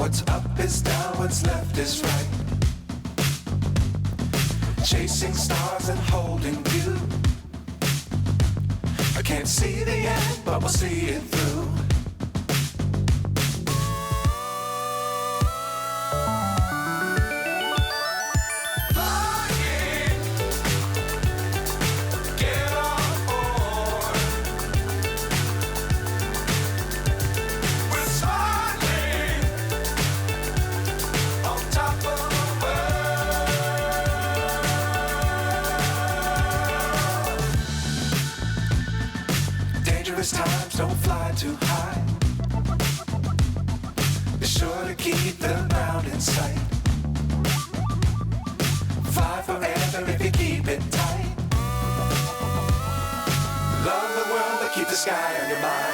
What's up is down, what's left is right. Chasing stars and holding you. I can't see the end, but we'll see it through. Times don't fly too high. Be sure to keep the ground in sight. Fly forever if you keep it tight. Love the world, but keep the sky on your mind.